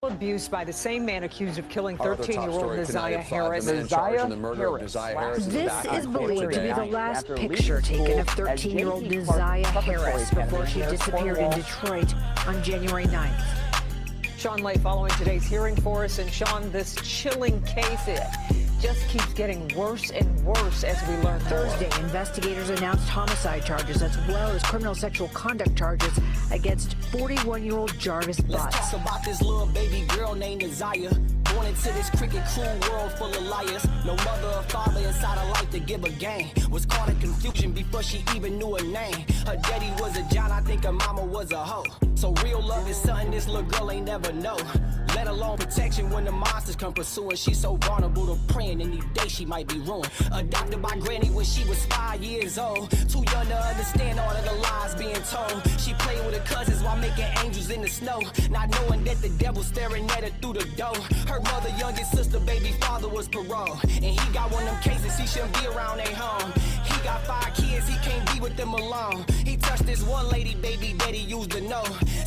Abuse by the same man accused of killing 13-year-old Ziyah Harris. This is believed to be the last picture taken of 13-year-old Ziyah Harris before she disappeared in Detroit on January 9th. Sean Lay following today's hearing for us. And Sean, this chilling case, it just keeps getting worse and worse as we learn Thursday, investigators announced homicide charges as well as criminal sexual conduct charges against 41-year-old Jarvis Butts. Let's talk about this little baby girl named Ziyah. Born into this cricket cruel world full of liars. No mother or father inside her life to give a game. Was caught in confusion before she even knew her name. Her daddy was a John, I think her mama was a hoe. So real love is something this little girl ain't never know. Let alone protection when the monsters come pursuing. She's so vulnerable to praying any day she might be ruined. Adopted by granny when she was 5 years old. Too young to understand all of the lies being told. She played with her cousins while making angels in the snow. Not knowing that the devil's staring at her through the door. Her mother, youngest sister, baby father was parole. And he got one of them cases he shouldn't be around their home. He got 5 kids, he can't be with them alone. He touched this one lady, baby daddy used to know.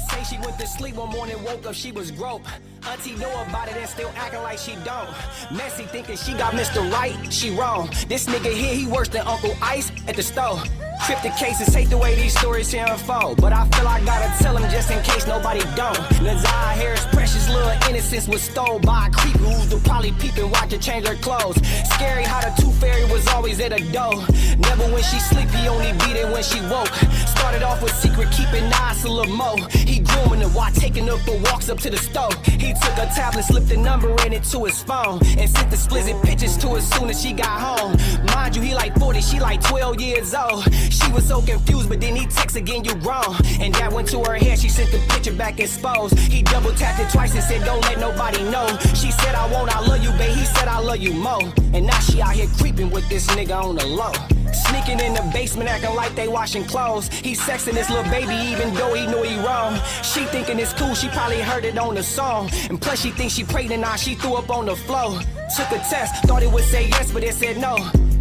Say she went to sleep one morning, woke up, she was grope. Auntie know about it and still acting like she don't. Messy thinking she got Mr. Right, she wrong. This nigga here, he worse than Uncle Ice at the store. Trip the cases, hate the way these stories here unfold. But I feel I gotta tell them just in case nobody don't. Ziyah Harris' precious little innocence was stole by a creep who's probably peeping, watch her change her clothes. Scary how the tooth fairy was always at a door. Never when she sleep, he only beat it when she woke. Started off with secret keeping eyes a little more. He grooming her while taking her for walks up to the stove. He took a tablet, slipped the number in it to his phone, and sent the explicit pictures to her soon as she got home. Mind you, he like 40, she like 12 years old. She was so confused, but then he texts again, you grown. And that went to her head, she sent the picture back exposed. He double tapped it twice and said, don't let nobody know. She said, I won't, I love you, babe. He said, I love you more. And now she out here creeping with this nigga on the low. Sneaking in the basement, acting like they washing clothes. He sexing this little baby even though he knew he wrong. She thinking it's cool, she probably heard it on the song. And plus she thinks she pregnant, now she threw up on the floor. Took a test, thought it would say yes, but it said no.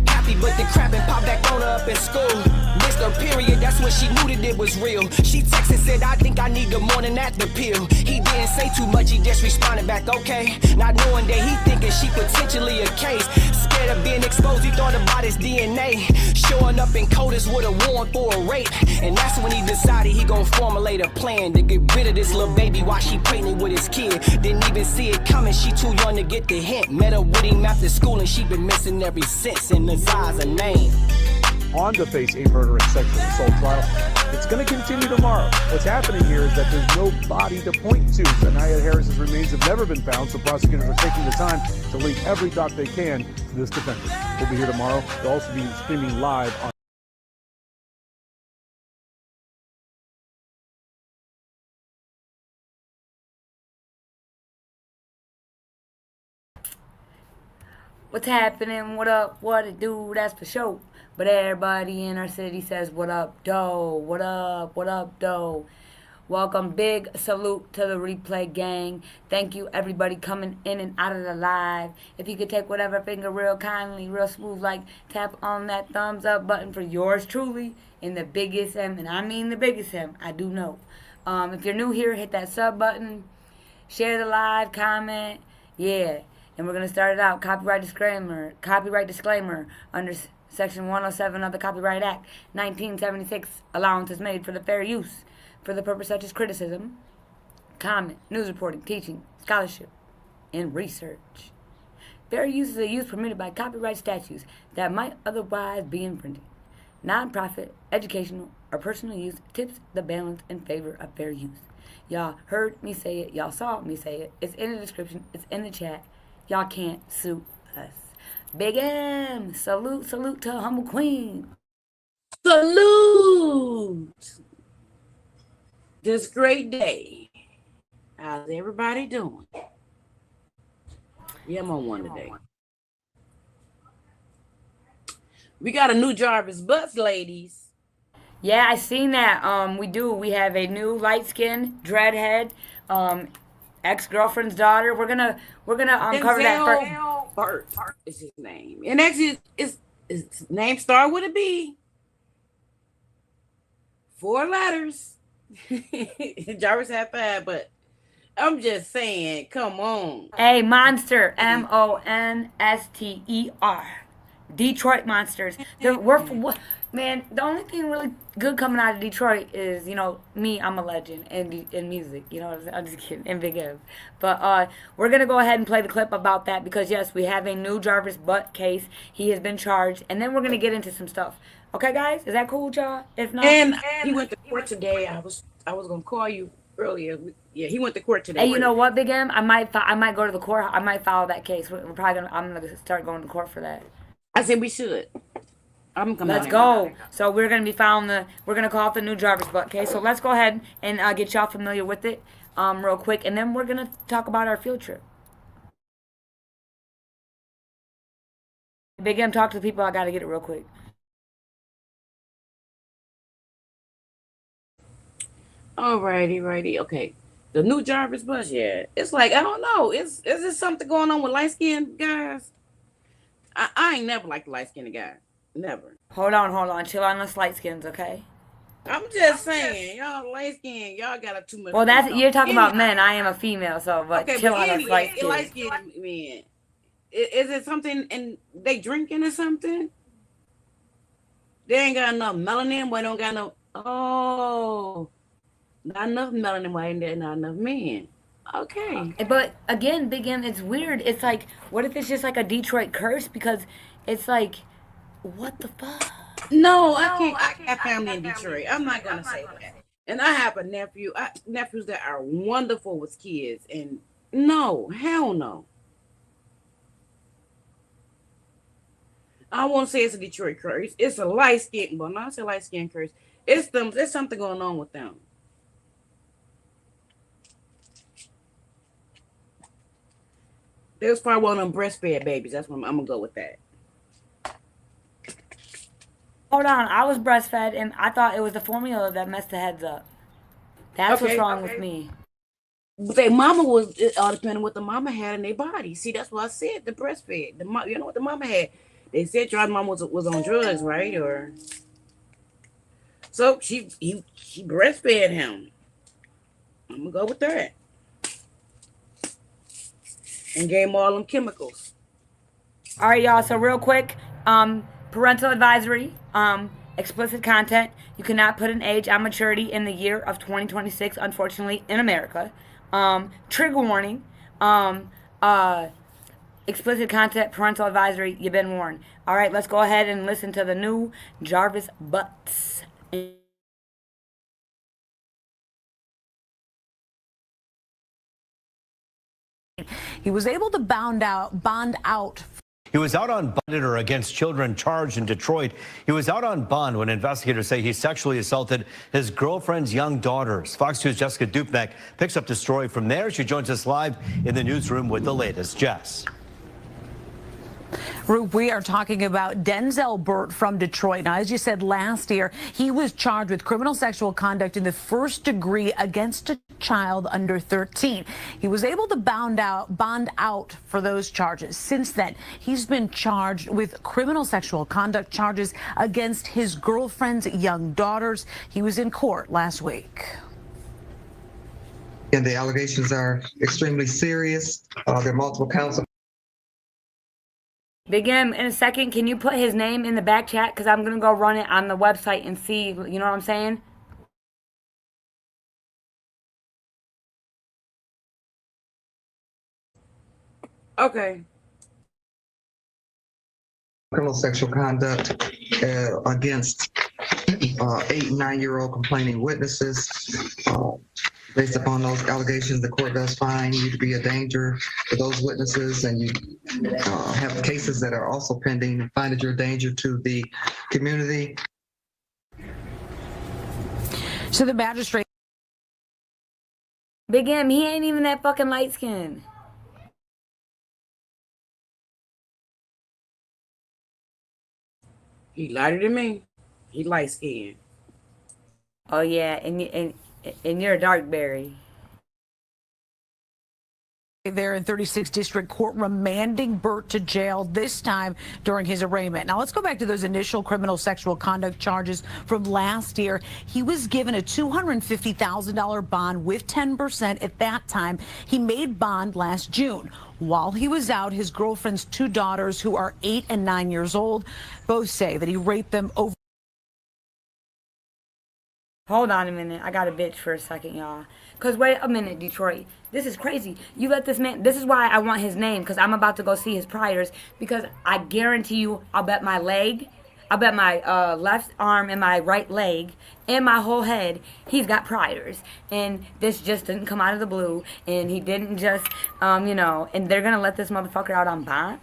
Happy, but the crap and pop back on her up in school. Missed her period, that's when she knew that it was real. She texted, said, I think I need the morning after pill. He didn't say too much, he just responded back, okay. Not knowing that he thinking she potentially a case. Scared of being exposed, he thought about his DNA. Showing up in CODIS with a warrant for a rape. And that's when he decided he gon' formulate a plan to get rid of this little baby while she pregnant with his kid. Didn't even see it coming, she too young to get the hint. Met her with him after school and she been missing ever since. And Ziyah's a name. On to face a murder and sexual assault trial. It's going to continue tomorrow. What's happening here is that there's no body to point to. Ziyah Harris's remains have never been found, so prosecutors are taking the time to link every dot they can to this defendant. We'll be here tomorrow. We'll also be streaming live on What's happening? What up? What it do? That's for sure. But everybody in our city says, what up, doe? What up? What up, doe? Welcome. Big salute to the replay gang. Thank you, everybody coming in and out of the live. If you could take whatever finger real kindly, real smooth, like tap on that thumbs up button for yours truly in the biggest M, and I mean the biggest M, I do know. If you're new here, hit that sub button. Share the live, comment. Yeah. And we're going to start it out. Copyright disclaimer under Section 107 of the Copyright Act, 1976. Allowance is made for the fair use for the purpose such as criticism, comment, news reporting, teaching, scholarship, and research. Fair use is a use permitted by copyright statutes that might otherwise be infringing. Non-profit, educational, or personal use tips the balance in favor of fair use. Y'all heard me say it. Y'all saw me say it. It's in the description. It's in the chat. Y'all can't sue us. Big M. Salute, salute to humble queen. Salute. This great day. How's everybody doing? Yeah, I'm on one today. We got a new Jarvis Butts, ladies. Yeah, I seen that. We do. We have a new light-skinned dreadhead, ex-girlfriend's daughter. We're gonna cover that first. Burt is his name, and actually, his name start with a B. 4 letters. Jarvis had 5, but I'm just saying, come on. A Monster, Monster. Detroit Monsters. Man, the only thing really good coming out of Detroit is, me, I'm a legend in music. You know what I'm saying? I'm just kidding. And Big M. But we're going to go ahead and play the clip about that because, yes, we have a new Jarvis Butt case. He has been charged. And then we're going to get into some stuff. Okay, guys? Is that cool with y'all? If not... And he went to court today. I was going to call you earlier. Yeah, he went to court today. Hey, you know what, Big M? I might go to the court. I might file that case. I'm gonna start going to court for that. I said we should. I'm coming. Let's go. So we're gonna be filing we're gonna call it the new Jarvis Butt case. So let's go ahead and get y'all familiar with it, real quick, and then we're gonna talk about our field trip. Big M, talk to the people. I gotta get it real quick. Alrighty. Okay. The new Jarvis bus, yeah. It's like, I don't know. Is there something going on with light-skinned guys? I ain't never liked a light-skinned guy. Never. Hold on. Chill on the light skins, okay? I'm just saying, y'all light-skinned, y'all got too much. Well, you're talking about men. I am a female, so, but okay, chill on us light-skinned. Light-skinned men. Is it something, and they drinking or something? They ain't got enough melanin, but don't got no, not enough melanin, why ain't there not enough men? Okay. But again, Big M, it's weird. It's like, what if it's just like a Detroit curse? Because it's like, what the fuck? No, I can't. I got family in Detroit. I'm not gonna say that. And I have a nephew. Nephews that are wonderful with kids. And no, hell no. I won't say it's a Detroit curse. It's a light skin. Well, not a light skin curse. It's them. There's something going on with them. There's probably one of them breastfed babies. That's what I'm gonna go with that. Hold on, I was breastfed and I thought it was the formula that messed the heads up. That's what's wrong with me. But their mama was all depending what the mama had in their body. See, that's why I said the breastfed. You know what the mama had? They said your mama was on drugs, right? Or so she breastfed him. I'm gonna go with that. And gave him all them chemicals. All right, y'all. So real quick, parental advisory, explicit content. You cannot put an age on maturity in the year of 2026, unfortunately, in America. Trigger warning. Explicit content, parental advisory. You've been warned. All right, let's go ahead and listen to the new Jarvis Butts. He was able to bond out. He was out on bond or against children charged in Detroit. He was out on bond when investigators say he sexually assaulted his girlfriend's young daughters. Fox News' Jessica Dupnack picks up the story from there. She joins us live in the newsroom with the latest. Jess. Roop, we are talking about Denzel Burt from Detroit. Now, as you said last year, he was charged with criminal sexual conduct in the first degree against a child under 13. He was able to bond out for those charges. Since then, he's been charged with criminal sexual conduct charges against his girlfriend's young daughters. He was in court last week. And the allegations are extremely serious. There are multiple counts of Big M, in a second, can you put his name in the back chat? Because I'm going to go run it on the website and see, you know what I'm saying? Okay. criminal sexual conduct against 8 and 9-year-old complaining witnesses. Based upon those allegations, the court does find you to be a danger to those witnesses, and you have cases that are also pending and find that you're a danger to the community. So the magistrate. Big M, he ain't even that fucking light skinned. He lighter than me. He light skinned. Oh yeah, and you're a dark berry. There in 36th District Court remanding Burt to jail, this time during his arraignment. Now let's go back to those initial criminal sexual conduct charges from last year. He was given a $250,000 bond with 10% at that time. He made bond last June. While he was out, his girlfriend's 2 daughters, who are 8 and 9 years old, both say that he raped them over. Hold on a minute. I got a bitch for a second, y'all. Because wait a minute, Detroit. This is crazy. You let this man... This is why I want his name, because I'm about to go see his priors. Because I guarantee you, I'll bet my leg, I'll bet my left arm and my right leg and my whole head, he's got priors. And this just didn't come out of the blue. And he didn't just, you know... And they're going to let this motherfucker out on bond?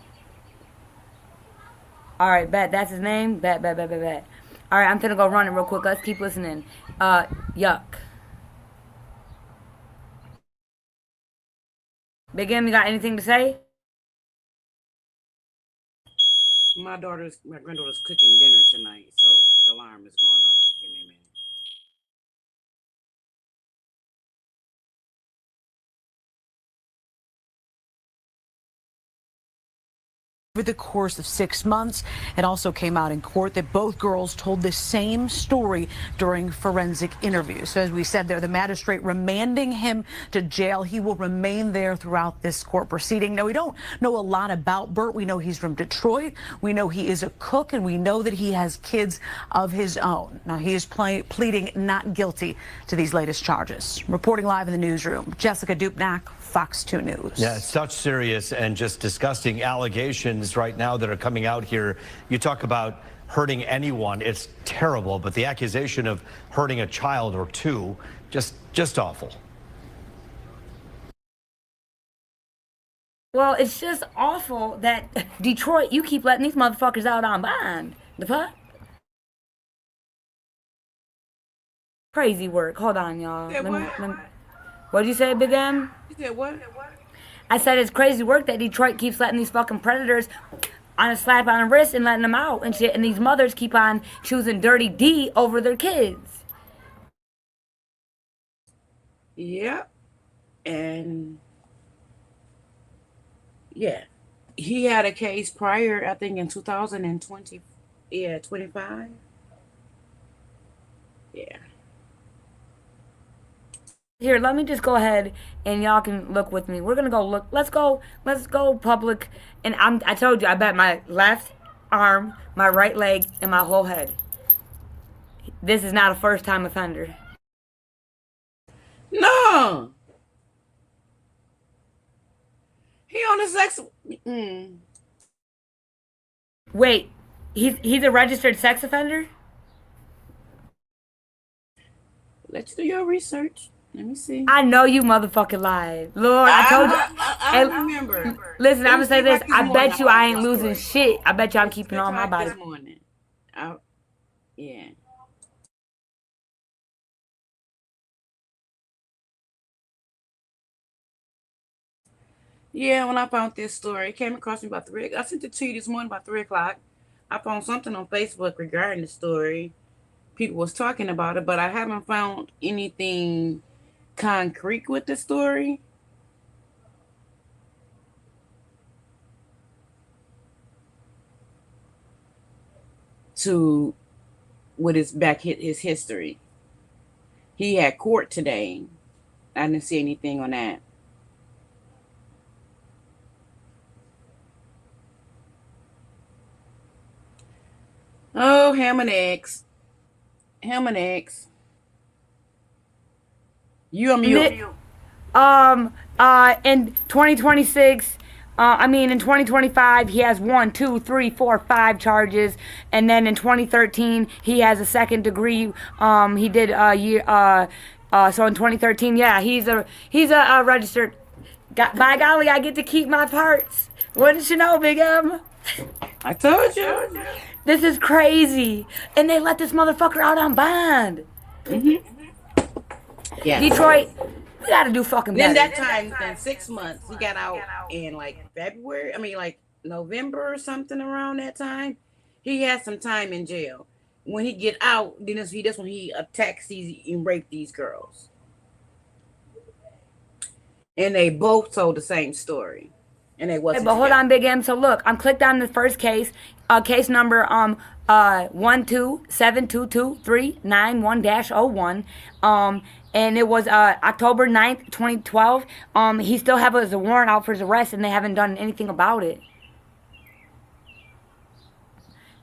Alright, bet. That's his name? Bet. Alright, I'm finna go run it real quick. Let's keep listening. Yuck. Big M, you got anything to say? My granddaughter's cooking dinner tonight, so the alarm is going off. Give me a minute. Over the course of 6 months, it also came out in court that both girls told the same story during forensic interviews. So as we said there, the magistrate remanding him to jail. He will remain there throughout this court proceeding. Now, we don't know a lot about Burt. We know he's from Detroit. We know he is a cook, and we know that he has kids of his own. Now, he is pleading not guilty to these latest charges. Reporting live in the newsroom, Jessica Dupnack, Fox 2 News. Yeah, such serious and just disgusting allegations right now that are coming out here. You talk about hurting anyone. It's terrible, but the accusation of hurting a child or 2, just awful. Well, it's just awful that Detroit, you keep letting these motherfuckers out on bond. The fuck? Crazy work. Hold on, y'all. What'd you say, Big M? You said what? I said it's crazy work that Detroit keeps letting these fucking predators on a slap on the wrist and letting them out and shit. And these mothers keep on choosing Dirty D over their kids. Yep. And yeah, he had a case prior, I think in 2020. Yeah, 25. Yeah. Here, let me just go ahead and y'all can look with me. We're gonna go look. Let's go public. And I told you, I bet my left arm, my right leg, and my whole head. This is not a first-time offender. No. He on a sex. Wait, he's a registered sex offender? Let's do your research. Let me see. I know you motherfucking lied. Lord, I told you. I remember. Listen, I'm gonna say this. I bet you I ain't losing shit. I bet you I'm keeping all my body. This morning. Yeah. Yeah, when I found this story, it came across me about 3. I sent it to you this morning about 3 o'clock. I found something on Facebook regarding the story. People was talking about it, but I haven't found anything concrete with the story. To what is back his history. He had court today. I didn't see anything on that. Oh, ham and eggs. Ham and eggs. You on mute. In 2026, in 2025, he has 1, 2, 3, 4, 5 charges, and then in 2013, he has a second degree. He did a year. So in 2013, yeah, he's a registered. By golly, I get to keep my parts. What did you know, Big M? I told you. This is crazy, and they let this motherfucker out on bond. Yeah. Detroit, we gotta do fucking better. Then that time, then 6 months, he got out in like February. Like November or something around that time. He had some time in jail. When he get out, then that's when he attacks these and rape these girls. And they both told the same story. And they wasn't But hold together. on, Big M. So look, I'm clicked on the first case, case number 1272239-1-01. And it was October 9th, 2012. He still has a warrant out for his arrest, and they haven't done anything about it.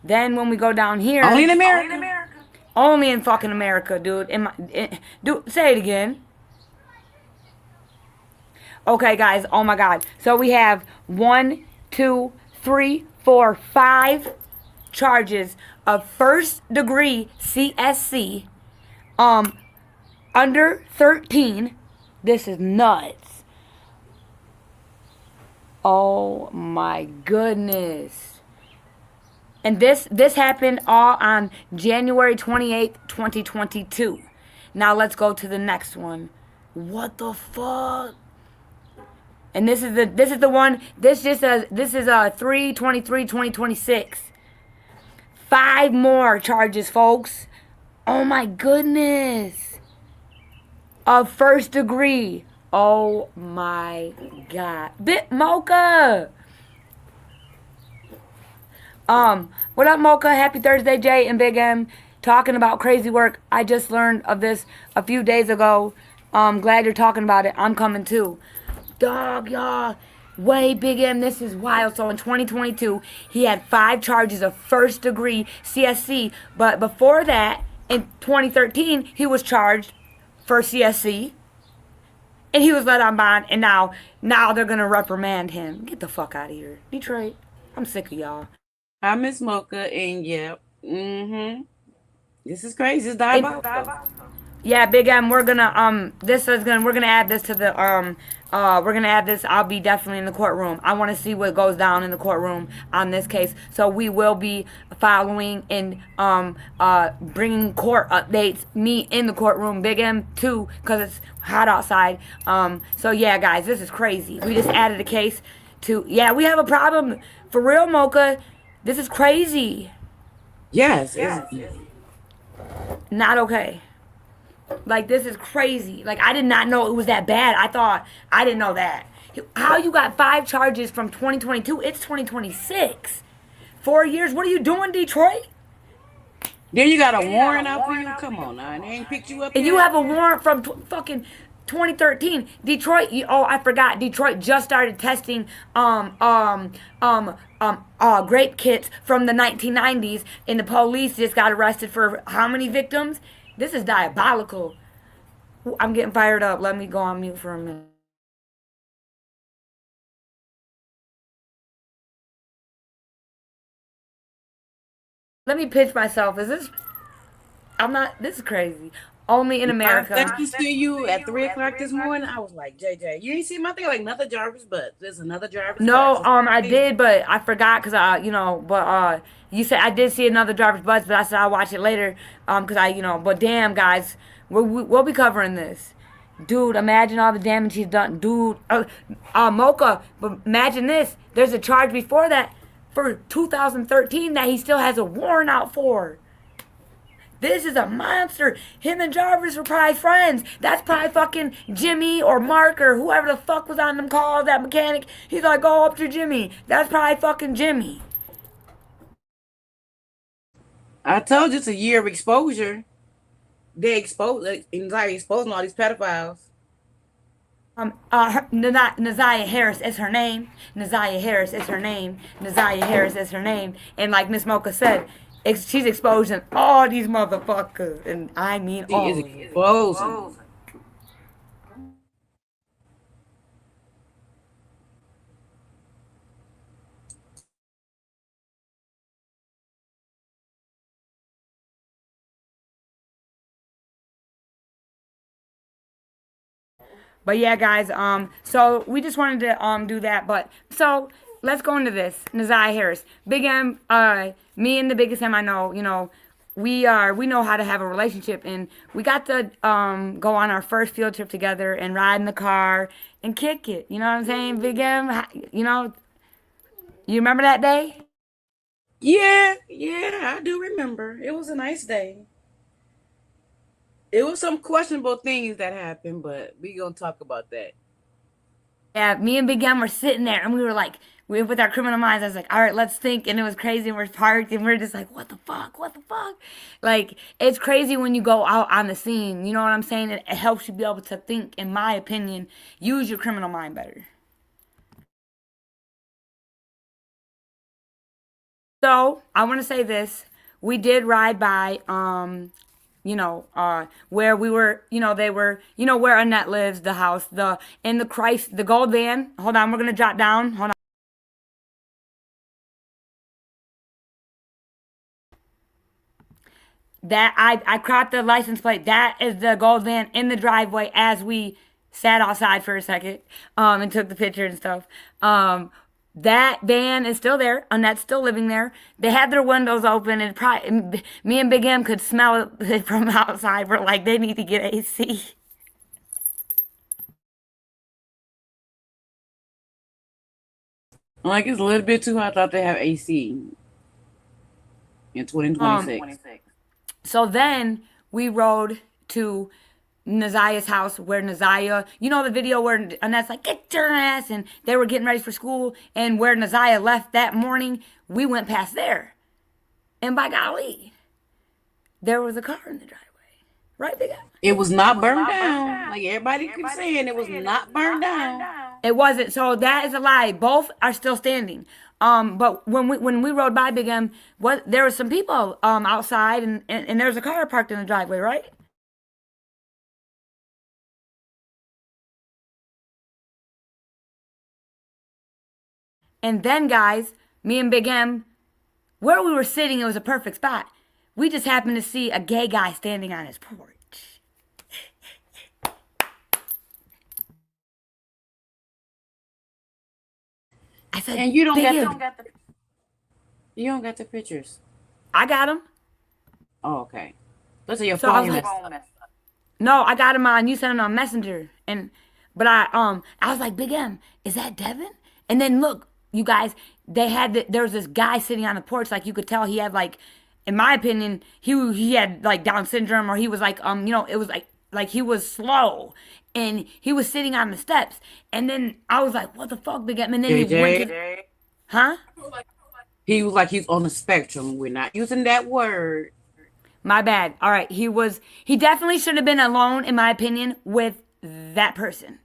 Then when we go down here, Only in America. Only in fucking America, dude. Dude, say it again. Okay, guys. Oh my God. So we have 1, 2, 3, 4, 5 charges of first-degree CSC. Under 13. This is nuts. Oh my goodness. And this happened all on January 28th, 2022. Now let's go to the next one. What the fuck? And this is the one. This is 3/23/2026. 5 more charges, folks. Oh my goodness. Of first degree. Oh my God. Bit Mocha. What up, Mocha? Happy Thursday, Jay and Big M. Talking about crazy work. I just learned of this a few days ago. Glad you're talking about it. I'm coming too. Dog, y'all. Wait, Big M, this is wild. So in 2022, he had 5 charges of first degree CSC. But before that, in 2013, he was charged for CSC. And he was let on bond. And now they're going to reprimand him. Get the fuck out of here. Detroit, I'm sick of y'all. I miss Mocha, and yeah, this is crazy. It's diabolical. Yeah, Big M, we're gonna add this to the we're gonna add this. I'll be definitely in the courtroom. I want to see what goes down in the courtroom on this case. So we will be following and bringing court updates. Me in the courtroom, Big M too, because it's hot outside. So yeah, guys, this is crazy. We just added a case to. Yeah, we have a problem for real, Mocha. This is crazy. Yes. Not okay. Like, this is crazy. Like, I did not know it was that bad. I didn't know that. How you got 5 charges from 2022? It's 2026. 4 years. What are you doing, Detroit? Then you got a warrant out for you? Come on now. They ain't picked you up And yet? you have a warrant from fucking 2013. Detroit, I forgot. Detroit just started testing grape kits from the 1990s, and the police just got arrested for how many victims? This is diabolical. I'm getting fired up. Let me go on mute for a minute. Let me pitch myself. This is crazy. Only in America. Thank you, see you at 3 o'clock this morning. I was like, JJ, you ain't see my thing like another Jarvis, but there's another Jarvis. No, I did, but I forgot because you said I did see another Jarvis Butts, but I said I'll watch it later, because but damn, guys, we'll be covering this. Dude, imagine all the damage he's done. Dude, Mocha, but imagine this. There's a charge before that for 2013 that he still has a warrant out for. This is a monster. Him and Jarvis were probably friends. That's probably fucking Jimmy or Mark or whoever the fuck was on them calls, that mechanic. He's like, go up to Jimmy. That's probably fucking Jimmy. I told you it's a year of exposure. They anxiety exposing all these pedophiles. Ziyah Harris is her name. Ziyah Harris is her name. Ziyah Harris is her name. And like Miss Mocha said, she's exposing all these motherfuckers, and I mean all. She is exposing. But yeah, guys, so we just wanted to do that. But so let's go into this. Ziyah Harris, Big M, me and the biggest M I know, we know how to have a relationship, and we got to go on our first field trip together and ride in the car and kick it. You know what I'm saying, Big M? You remember that day? Yeah, I do remember. It was a nice day. It was some questionable things that happened, but we gonna talk about that. Yeah, me and Big M were sitting there, and we were like, with our criminal minds, I was like, all right, let's think. And it was crazy, and we're parked, and we're just like, what the fuck? What the fuck? Like, it's crazy when you go out on the scene. You know what I'm saying? It helps you be able to think, in my opinion, use your criminal mind better. So, I want to say this. We did ride by, where we were, they were, where Annette lives, the house, the gold van. Hold on, we're going to drop down. Hold on. That I cropped the license plate. That is the gold van in the driveway as we sat outside for a second, and took the picture and stuff. That van is still there. Annette's still living there. They had their windows open, and me and Big M could smell it from outside. We're like, they need to get AC. Like, it's a little bit too hot. I thought they have AC in 2026. So then we rode to Naziah's house, where Naziah, the video where Annette's like, get your ass, and they were getting ready for school, and where Naziah left that morning, we went past there. And by golly, there was a car in the driveway. Right, Big Al? It was not burned down. Like everybody keeps saying, it was not burned down. It wasn't. So that is a lie. Both are still standing. But when we rode by Big M, there were some people outside, and there was a car parked in the driveway, right? And then, guys, me and Big M, where we were sitting, it was a perfect spot. We just happened to see a gay guy standing on his porch. I said, and you don't Big got the pictures. I got them. Oh, okay. Those are your phone. No, I got them on. You sent them on Messenger, but I was like, Big M, is that Devin? And then look, you guys, there was this guy sitting on the porch, like you could tell he had like, in my opinion, he had like Down syndrome, or he was like it was like he was slow, and he was sitting on the steps, and then I was like, what the fuck, Big M? And then he went to, huh? He was like, he's on the spectrum. We're not using that word. My bad. All right, he definitely should have been alone, in my opinion, with that person.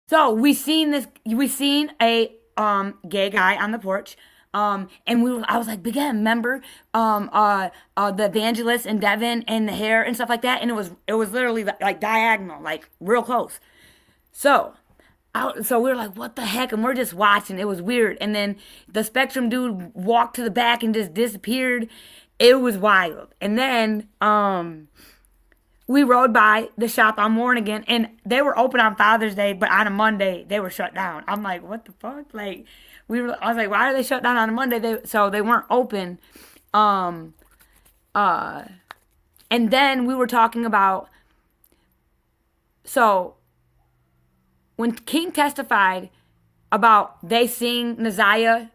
So we seen a gay guy on the porch. And I was like, Big M, remember the evangelist and Devin and the hair and stuff like that? And it was literally like diagonal, like real close. So we were like, what the heck? And we're just watching. It was weird. And then the Spectrum dude walked to the back and just disappeared. It was wild. And then we rode by the shop on Mornigan, and they were open on Father's Day, but on a Monday they were shut down. I'm like, what the fuck? Like, I was like, why are they shut down on a Monday? So they weren't open. And then we were talking about, so when King testified about they seeing Naziah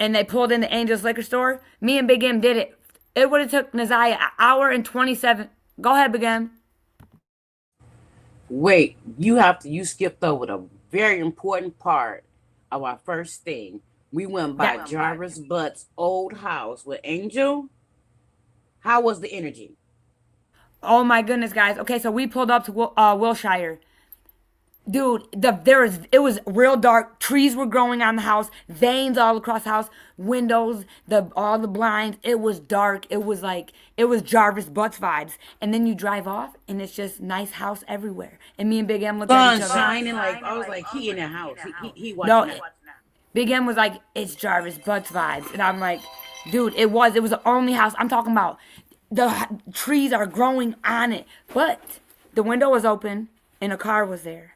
and they pulled in the Angels liquor store, me and Big M did it. It would have took Naziah an hour and 27. Go ahead, Big M. Wait, you skipped over the very important part of our first thing. We went by Jarvis Butt's old house with Angel. How was the energy? Oh my goodness, guys. Okay, so we pulled up to Wilshire. Dude, it was real dark. Trees were growing on the house, veins all across the house, windows, all the blinds. It was dark. It was Jarvis Butts vibes. And then you drive off, and it's just nice house everywhere. And me and Big M looked at each other. Sun shining, like I was like, he in the house. He watching it. Big M was like, it's Jarvis Butts vibes, and I'm like, dude, it was the only house. I'm talking about the trees are growing on it, but the window was open and a car was there.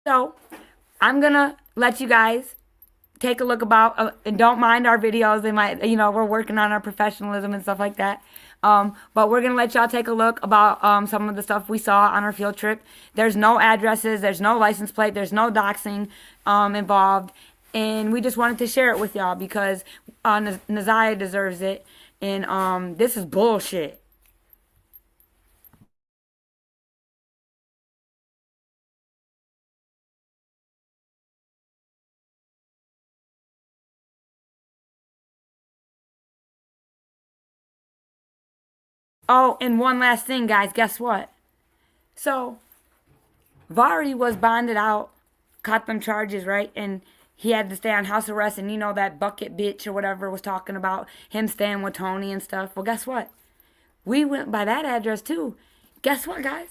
So, I'm going to let you guys take a look and don't mind our videos. They might, we're working on our professionalism and stuff like that. But we're going to let y'all take a look about some of the stuff we saw on our field trip. There's no addresses. There's no license plate. There's no doxing involved. and we just wanted to share it with y'all because Ziyah deserves it, and this is bullshit. Oh, and one last thing, guys. Guess what? So, Vari was bonded out, caught them charges, right? And he had to stay on house arrest. And you know that bucket bitch or whatever was talking about him staying with Tony and stuff. Well, guess what? We went by that address too. Guess what, guys?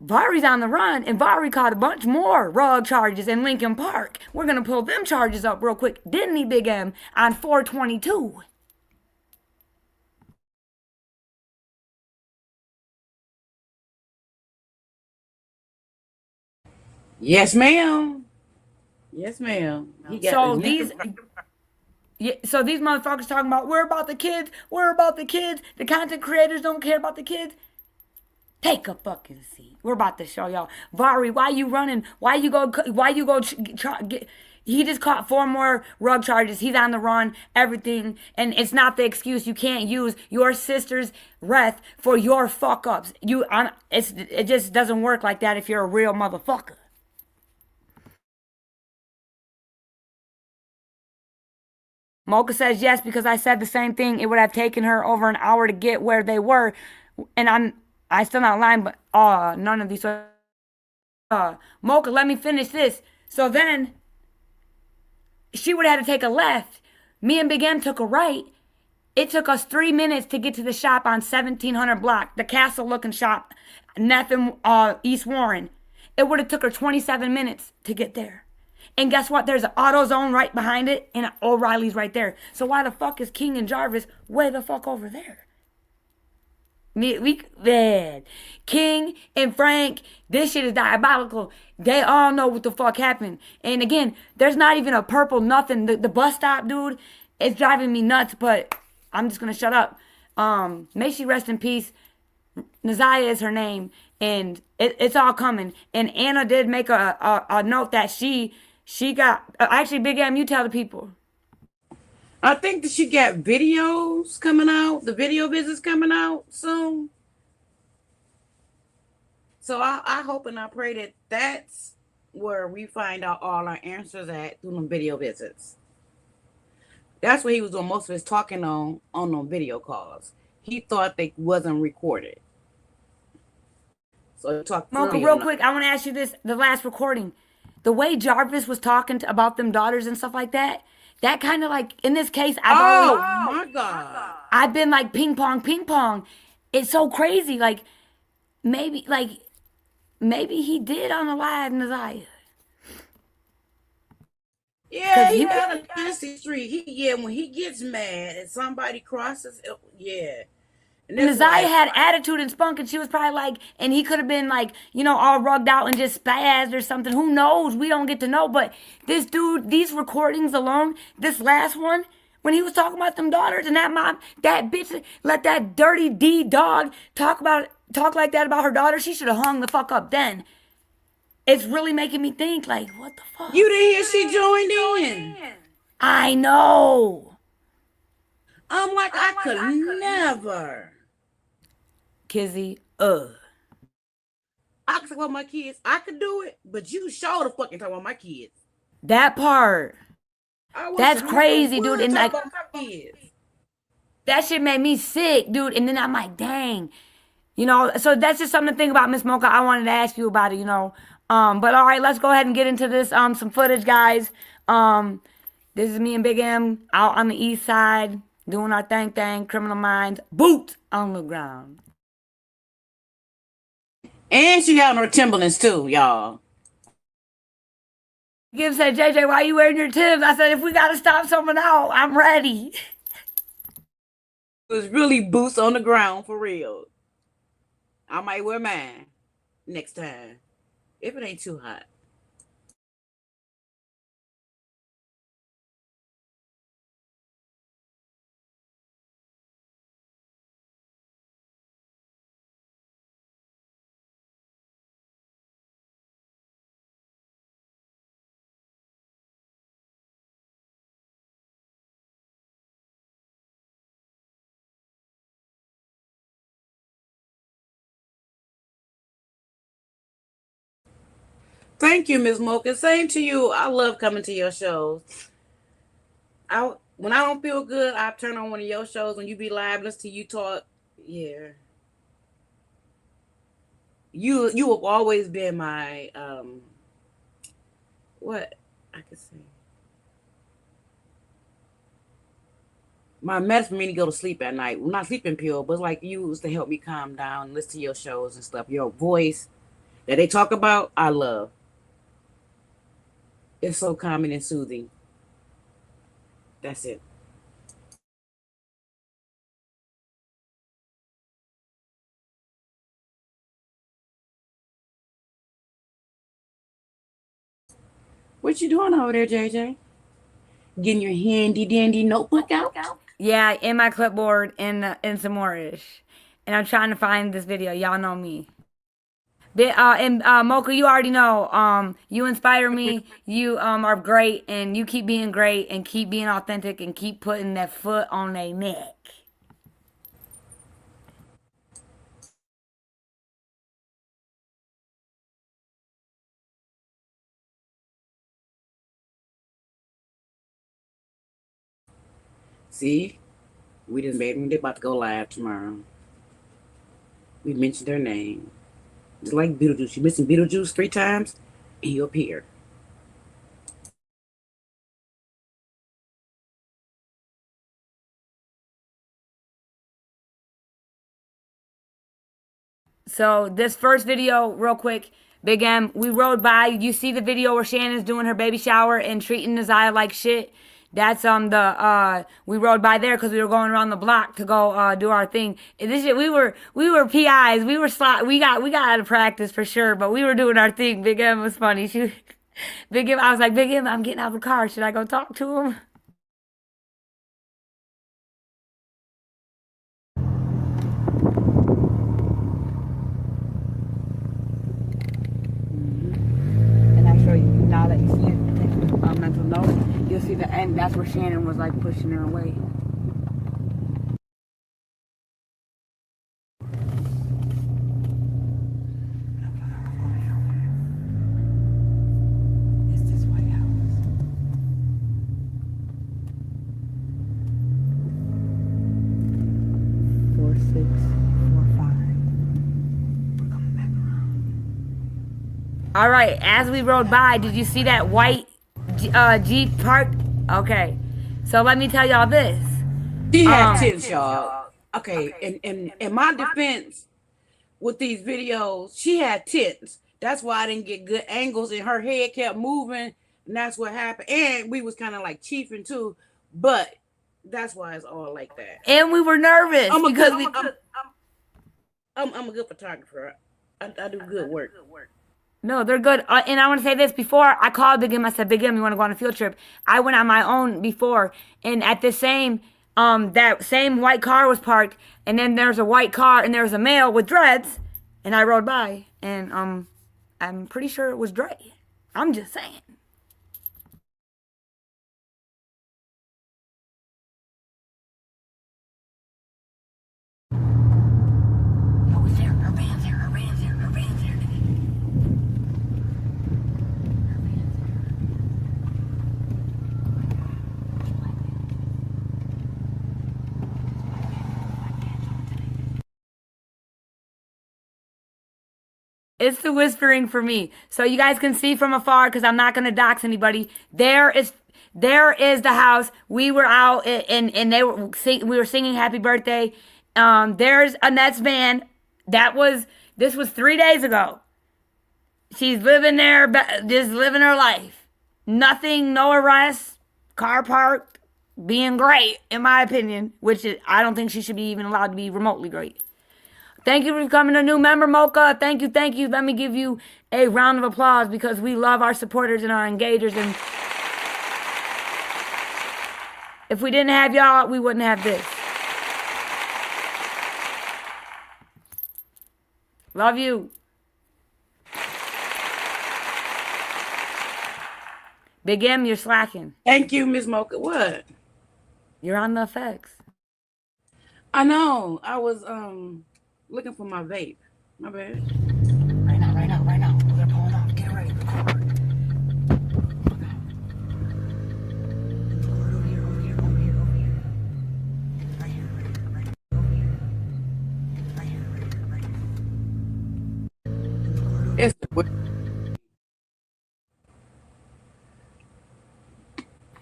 Vari's on the run, and Vari caught a bunch more rug charges in Lincoln Park. We're going to pull them charges up real quick. Didn't he, Big M, on 422? Yes, ma'am. Yes, ma'am. So these motherfuckers talking about, we're about the kids, we're about the kids. The content creators don't care about the kids. Take a fucking seat. We're about to show y'all. Vari, why you running? He just caught 4 more rug charges. He's on the run, everything. And it's not the excuse. You can't use your sister's wrath for your fuck ups. It just doesn't work like that if you're a real motherfucker. Mocha says yes because I said the same thing. It would have taken her over an hour to get where they were. And I still not lying, but none of these. Mocha, let me finish this. So then she would have had to take a left. Me and Big M took a right. It took us 3 minutes to get to the shop on 1700 block, the castle looking shop, Neff and East Warren. It would have took her 27 minutes to get there. And guess what? There's an AutoZone right behind it, and O'Reilly's right there. So why the fuck is King and Jarvis way the fuck over there? Man, King and Frank, this shit is diabolical. They all know what the fuck happened. And again, there's not even a purple nothing. The bus stop, dude, it's driving me nuts, but I'm just going to shut up. May she rest in peace. Ziyah is her name, and it's all coming. And Anna did make a note that she got, actually, Big M, you tell the people. I think that she got videos coming out, the video business coming out soon. So I hope and I pray that that's where we find out all our answers at through them video visits. That's what he was doing most of his talking on them video calls. He thought they wasn't recorded. So he talked Mocha, real quick, I want to ask you this, the last recording. The way Jarvis was talking about them daughters and stuff like that, that kind of like, in this case, my God. I've been like ping pong. It's so crazy. Like, maybe he did on the live, Ziyah. Yeah, he got a nasty street. When he gets mad and somebody crosses, yeah. And Ziyah had attitude and spunk, and she was probably like, and he could have been like, all rugged out and just spazzed or something. Who knows? We don't get to know. But this dude, these recordings alone, this last one, when he was talking about them daughters and that mom, that bitch, let that dirty D dog talk like that about her daughter, she should have hung the fuck up then. It's really making me think, like, what the fuck? You didn't hear she joined in. I know. I'm like, I could never. Kizzy, I can talk about my kids. I could do it, but you sure the fucking talk about my kids. That part. That's crazy, dude. And like, that shit made me sick, dude. And then I'm like, dang. So that's just something to think about, Miss Mocha. I wanted to ask you about it, But all right, let's go ahead and get into this. Some footage, guys. This is me and Big M out on the east side doing our thing, Criminal Minds, boots on the ground. And she had on her Timberlands too, y'all. Gibbs said, JJ, why you wearing your Timbs? I said, if we got to stop someone out, I'm ready. It was really boots on the ground for real. I might wear mine next time if it ain't too hot. Thank you, Miss Mocha. Same to you. I love coming to your shows. When I don't feel good, I turn on one of your shows when you be live, listen to you talk. Yeah. You have always been my what I could say. My medicine for me to go to sleep at night. Well, not sleeping pill, but like you used to help me calm down, listen to your shows and stuff. Your voice that they talk about, I love. It's so calming and soothing. That's it. What you doing over there, JJ? Getting your handy dandy notebook out? Yeah, in my clipboard and some more ish. And I'm trying to find this video. Y'all know me. And Mocha, you already know. You inspire me. You are great, and you keep being great, and keep being authentic, and keep putting that foot on their neck. See, we just made them. They're about to go live tomorrow. We mentioned their name. Just like Beetlejuice. You mentioned Beetlejuice 3 times, and he'll appear. So this first video, real quick, Big M, we rode by. You see the video where Shannon's doing her baby shower and treating Ziyah like shit. That's we rode by there because we were going around the block to go do our thing. And this shit, we were PIs. We got out of practice for sure, but we were doing our thing. Big M was funny. Big M, I was like, Big M, I'm getting out of the car. Should I go talk to him? Now that you see it, mental note, you'll see the end. That's where Shannon was like pushing her away. It's this White House. Four, 6, 4, 5. We're coming back around. All right, as we rode by, did you see that white Jeep parked? Okay, so let me tell y'all this. She had tits, y'all. Okay, and in my defense, with these videos, she had tits. That's why I didn't get good angles, and her head kept moving, and that's what happened. And we was kind of like chiefing too, but that's why it's all like that. And we were nervous I'm a good photographer. I do good work. No, they're good. And I want to say this. Before I called Big M, I said, Big M, you want to go on a field trip? I went on my own before. And at the same, that same white car was parked. And then there's a white car and there's a male with dreads. And I rode by. And I'm pretty sure it was Dre. I'm just saying. Oh, it's there. Her van's there. Her van's there. Her van's there. It's the whispering for me. So you guys can see from afar because I'm not going to dox anybody. There is the house. We were out and we were singing happy birthday. There's Annette's van. This was 3 days ago. She's living there, just living her life. Nothing, no arrests, car parked, being great, in my opinion, I don't think she should be even allowed to be remotely great. Thank you for becoming a new member, Mocha. Thank you, thank you. Let me give you a round of applause because we love our supporters and our engagers. And if we didn't have y'all, we wouldn't have this. Love you. Big M, you're slacking. Thank you, Miss Mocha. What? You're on the effects. I know. I was looking for my vape. My bad. Right now. We're pulling off. Get ready.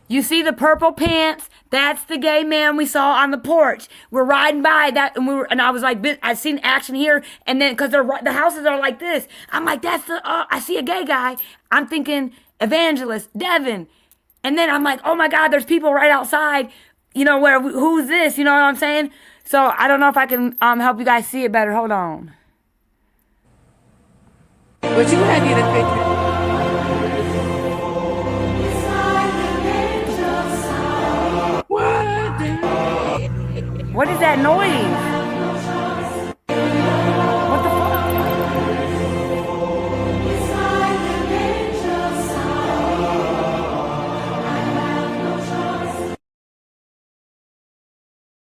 You see the purple pants? That's the gay man we saw on the porch. We're riding by that, and I was like, I seen action here, and then because the houses are like this, I'm like, that's the. I see a gay guy. I'm thinking Evangelist Devin, and then I'm like, oh my God, there's people right outside. You know who's this? You know what I'm saying? So I don't know if I can help you guys see it better. Hold on. But you had to get a picture. What is that noise? What the fuck?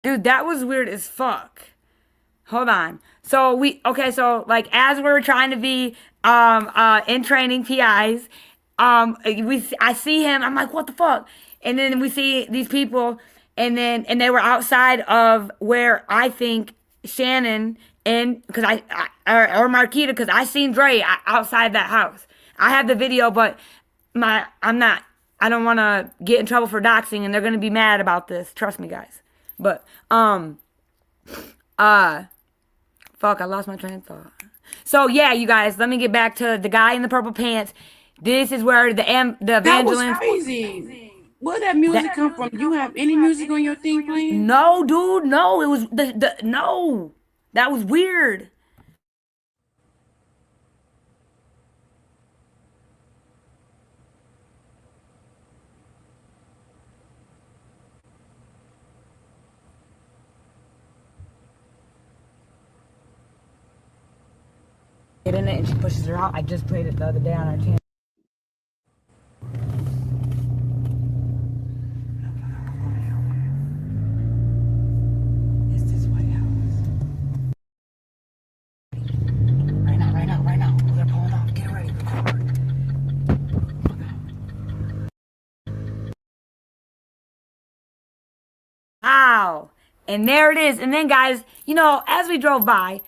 Dude, that was weird as fuck. Hold on. So like as we're trying to be in training PIs, I see him, I'm like, what the fuck? And then we see these people and they were outside of where I think Shannon and because or Marquita, because I seen Dre outside that house. I have the video, but I don't want to get in trouble for doxing, and they're gonna be mad about this. Trust me, guys. But fuck, I lost my train of thought. So yeah, you guys, let me get back to the guy in the purple pants. This is where the evangelist. That was crazy. Where that music come from? You have any music on your thing playing? No, dude, no. It was no. That was weird. Get in it and she pushes her out. I just played it the other day on our channel. It's this White House. Right now. They're pulling off. Get ready. Wow. And there it is. And then, guys, as we drove by,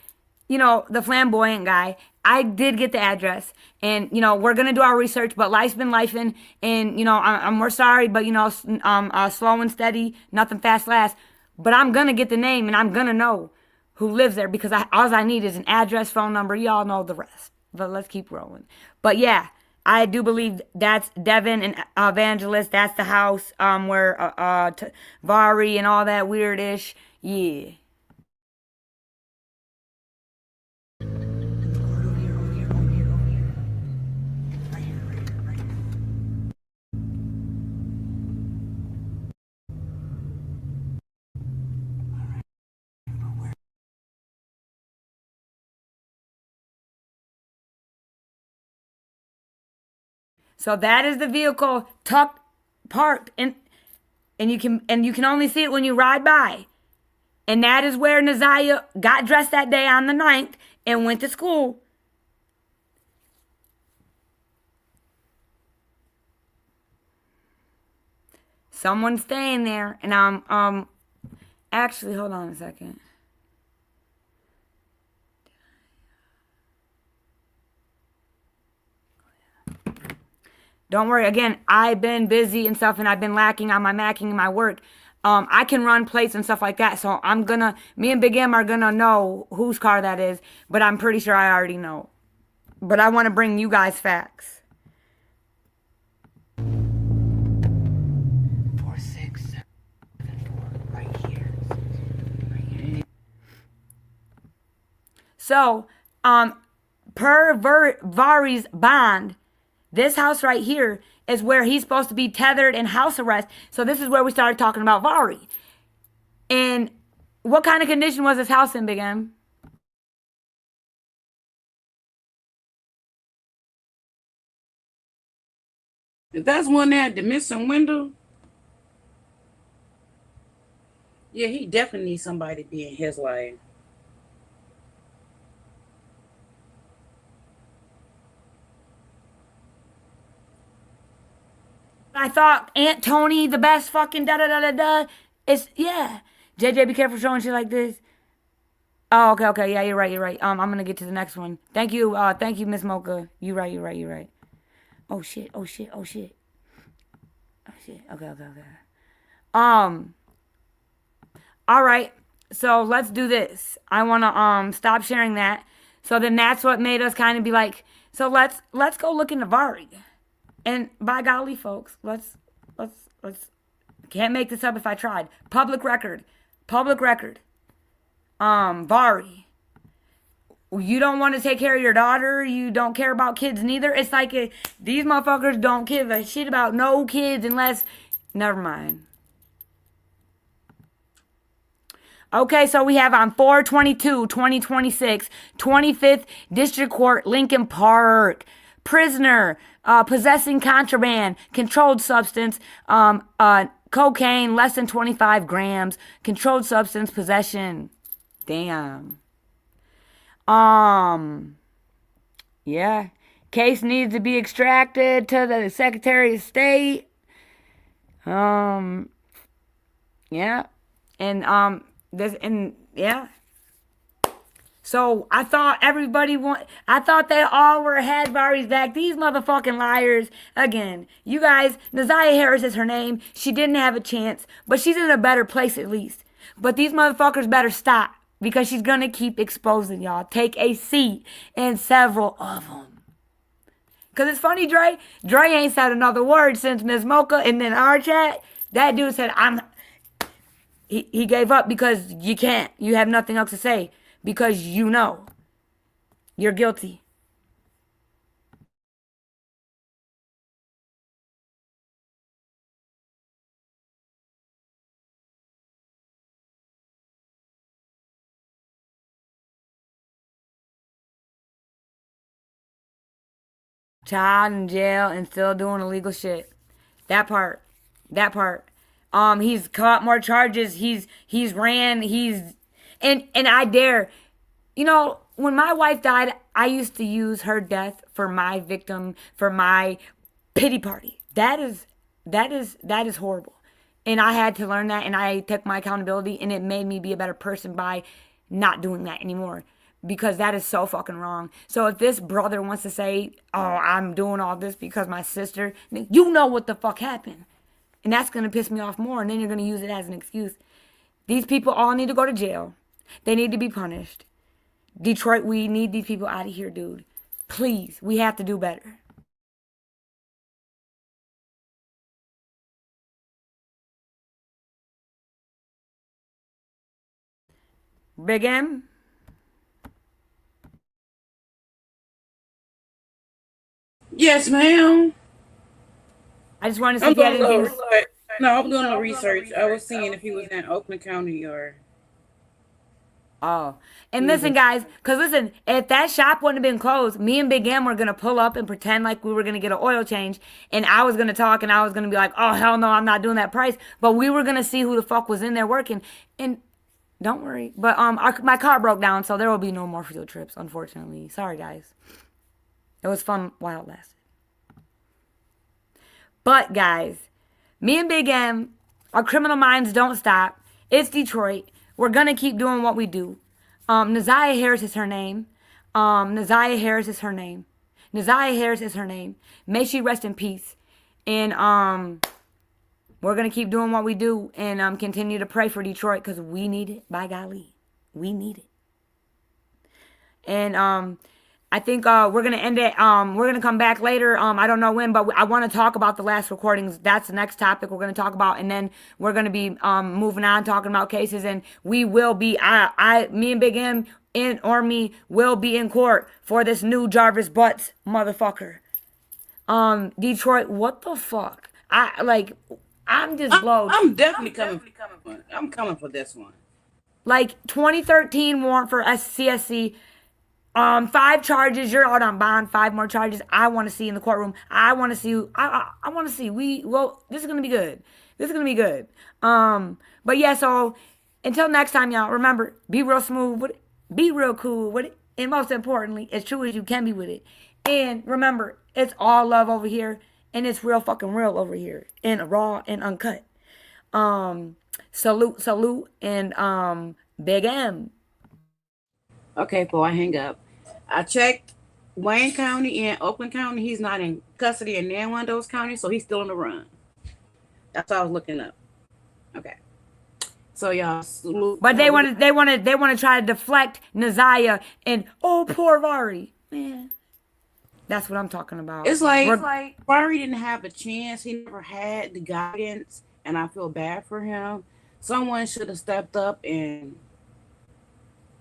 the flamboyant guy, I did get the address, and we're gonna do our research, but life's been lifing, and we're sorry, but slow and steady, nothing fast lasts. But I'm gonna get the name, and I'm gonna know who lives there, because all I need is an address, phone number. Y'all know the rest. But let's keep rolling. But yeah, I do believe that's Devin and Evangelist. That's the house where Vari and all that weird-ish. Yeah. So that is the vehicle parked, and you can only see it when you ride by. And that is where Ziyah got dressed that day on the 9th and went to school. Someone's staying there, and actually, hold on a second. Don't worry. Again, I've been busy and stuff, and I've been lacking on my macking and my work. I can run plates and stuff like that. So me and Big M are gonna know whose car that is, but I'm pretty sure I already know. But I want to bring you guys facts. 4674 right here. So, per Vari's bond, this house right here is where he's supposed to be tethered in house arrest. So this is where we started talking about Vari. And what kind of condition was this house in, Big M? If that's one that had the missing window, yeah, he definitely needs somebody to be in his life. I thought Aunt Tony, the best fucking da-da-da-da-da. Yeah. JJ, be careful showing shit like this. Oh, okay. Yeah, you're right. I'm gonna get to the next one. Thank you, Miss Mocha. You right. Oh, shit. shit. Okay. All right. So let's do this. I want to stop sharing that. So then that's what made us kind of be like, so let's go look into Vari. And by golly, folks, let's can't make this up if I tried. Public record. Vari. You don't want to take care of your daughter. You don't care about kids neither. It's like these motherfuckers don't give a shit about no kids unless, never mind. Okay, so we have on 4/22/2026, 25th District Court, Lincoln Park. Prisoner, possessing contraband, controlled substance, cocaine, less than 25 grams, controlled substance possession. Damn. Yeah. Case needs to be extracted to the Secretary of State. Yeah. And, yeah. So I thought I thought they all had Vari's back. These motherfucking liars. Again, you guys, Ziyah Harris is her name. She didn't have a chance, but she's in a better place at least. But these motherfuckers better stop because she's going to keep exposing y'all. Take a seat in several of them. Because it's funny, Dre ain't said another word since Ms. Mocha and then our chat. That dude said, he gave up because you can't. You have nothing else to say. Because you know you're guilty. Child in jail and still doing illegal shit. That part. He's caught more charges. He's ran. And I dare, when my wife died, I used to use her death for my victim, for my pity party. That is horrible. And I had to learn that, and I took my accountability, and it made me be a better person by not doing that anymore. Because that is so fucking wrong. So if this brother wants to say, oh, I'm doing all this because my sister, you know what the fuck happened. And that's going to piss me off more, and then you're going to use it as an excuse. These people all need to go to jail. They need to be punished. Detroit, we need these people out of here, dude. Please, we have to do better. Big M? Yes, ma'am. I just wanted to see if you had anything. No, I'm doing no research. I was seeing if he was in Oakland County or... Oh. And listen, guys, because listen, if that shop wouldn't have been closed, me and Big M were going to pull up and pretend like we were going to get an oil change. And I was going to talk and I was going to be like, oh, hell no, I'm not doing that price. But we were going to see who the fuck was in there working. And don't worry. But my car broke down, so there will be no more field trips, unfortunately. Sorry, guys. It was fun while it lasted. But, guys, me and Big M, our criminal minds don't stop. It's Detroit. We're going to keep doing what we do. Ziyah Harris is her name. Ziyah Harris is her name. Ziyah Harris is her name. May she rest in peace. And we're going to keep doing what we do and continue to pray for Detroit because we need it. By golly. We need it. And I think we're going to end it. We're going to come back later. I don't know when, but I want to talk about the last recordings. That's the next topic we're going to talk about. And then we're going to be moving on, talking about cases. And we will be, me and Big M me will be in court for this new Jarvis Butts motherfucker. Detroit, what the fuck? I'm just blowed. I'm definitely coming. I'm coming for this one. Like 2013 warrant for CSC. 5 charges. You're out on bond. 5 more charges. I want to see in the courtroom. I want to see. I want to see. This is gonna be good. But yeah. So until next time, y'all. Remember, be real smooth with it. Be real cool with it. And most importantly, as true as you can be with it. And remember, it's all love over here, and it's real fucking real over here, and raw and uncut. Salute, and Big M. Okay, before I hang up, I checked Wayne County and Oakland County. He's not in custody in neither one of those counties, so he's still on the run. That's what I was looking up. Okay. So y'all salute. But they want to try to deflect Ziyah and poor Vari. Man, that's what I'm talking about. It's like Vari didn't have a chance. He never had the guidance, and I feel bad for him. Someone should have stepped up and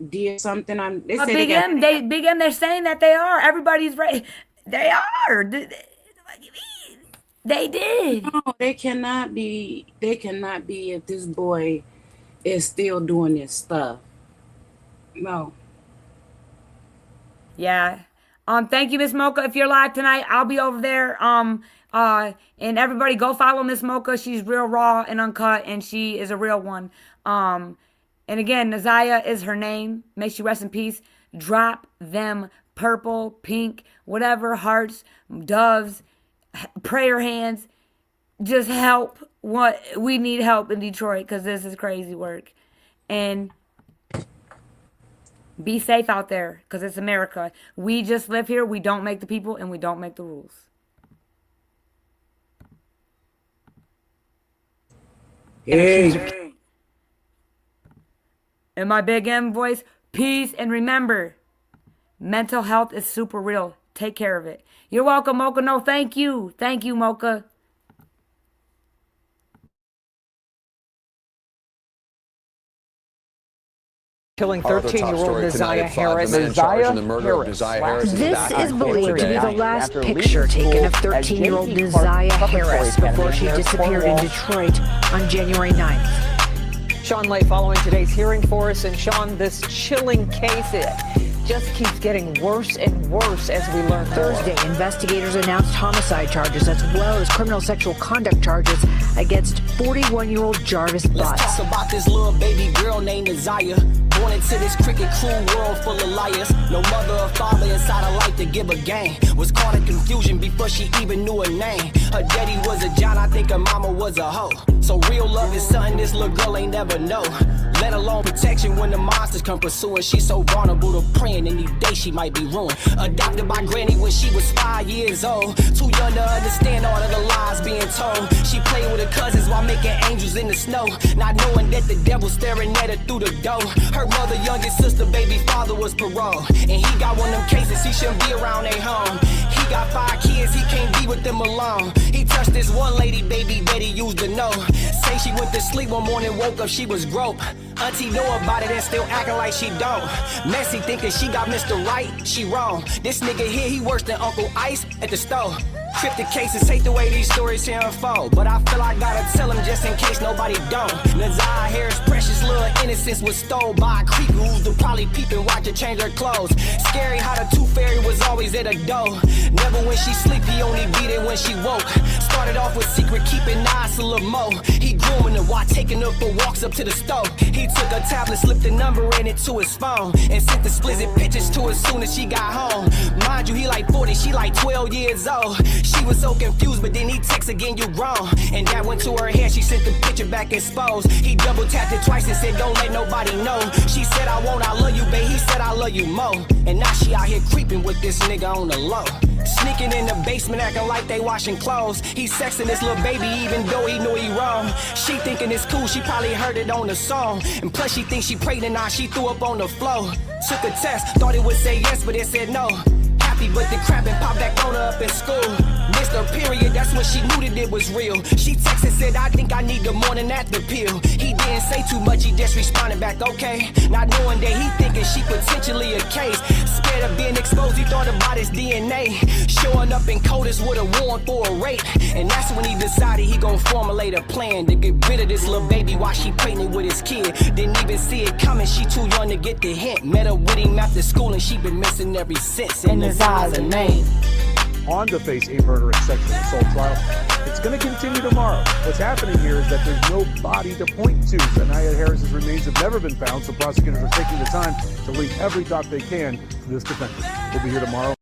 did something. They say Big M. They're saying that they are. Everybody's right. They are. They did. No, they cannot be. They cannot be if this boy is still doing this stuff. No. Yeah. Thank you, Miss Mocha. If you're live tonight, I'll be over there. And everybody go follow Miss Mocha. She's real raw and uncut, and she is a real one. And again, Ziyah is her name. May she rest in peace. Drop them purple, pink, whatever, hearts, doves, prayer hands. Just help. We need help in Detroit because this is crazy work. And be safe out there because it's America. We just live here. We don't make the people and we don't make the rules. Hey. In my Big M voice, peace, and remember, mental health is super real. Take care of it. You're welcome, Mocha. No, thank you. Thank you, Mocha. Killing 13-year-old Ziyah Harris. This is believed to be the last picture taken of 13-year-old Ziyah Harris before she disappeared in Detroit on January 9th. Sean Lay following today's hearing for us. And Sean, this chilling case, it just keeps getting worse and worse as we learn Thursday, investigators announced homicide charges as well as criminal sexual conduct charges against 41-year-old Jarvis Butts. Let's talk about this little baby girl named Ziyah. Born into this cricket cruel world full of liars. No mother or father inside her life to give a game. Was caught in confusion before she even knew her name. Her daddy was a John, I think her mama was a hoe. So real love is something this little girl ain't never know. Let alone protection when the monsters come pursuing. She's so vulnerable to praying any day she might be ruined. Adopted by granny when she was 5 years old. Too young to understand all of the lies being told. She played with her cousins while making angels in the snow. Not knowing that the devil's staring at her through the door. Her mother, youngest sister, baby father was parole. And he got one of them cases he shouldn't be around their home. He got 5 kids, he can't be with them alone. He touched this one lady, baby, that he used to know. Say she went to sleep one morning, woke up, she was broke. Auntie know about it and still acting like she don't. Messy thinking she got Mr. Right, she wrong. This nigga here, he worse than Uncle Ice at the store. Cryptic cases, hate the way these stories here unfold. But I feel I gotta tell them just in case nobody don't. Ziyah Harris' precious little innocence was stole by a creep who's to probably peep and watch her change her clothes. Scary how the tooth fairy was always at a door. Never when she sleep, he only beat it when she woke. Started off with secret keeping eyes a little more. He grooming her while taking her for walks up to the stove. He took a tablet, slipped the number in it to his phone, and sent the explicit pictures to her as soon as she got home. Mind you, he like 40, she like 12 years old. She was so confused, but then he texts again, you grown. And that went to her head, she sent the picture back exposed. He double tapped it twice and said, don't let nobody know. She said, I won't, I love you, babe. He said, I love you more. And now she out here creeping with this nigga on the low. Sneaking in the basement, acting like they washing clothes. He sexing this little baby, even though he knew he wrong. She thinking it's cool, she probably heard it on the song. And plus she thinks she pregnant, now she threw up on the floor. Took a test, thought it would say yes, but it said no. Happy, but the crap and popped back on her up in school. Missed her period, that's when she knew that it was real. She texted, said, I think I need the morning after pill. He didn't say too much, he just responded back, okay. Not knowing that he thinking she potentially a case. Scared of being exposed, he thought about his DNA. Showing up in CODIS with a warrant for a rape. And that's when he decided he gon' formulate a plan to get rid of this little baby while she pregnant with his kid. Didn't even see it coming, she too young to get the hint. Met her with him after school and she been missing ever since. And his eyes are name. On to face a murder and sexual assault trial. It's going to continue tomorrow. What's happening here is that there's no body to point to. Ziyah Harris's remains have never been found, so prosecutors are taking the time to leak every thought they can to this defendant. We'll be here tomorrow.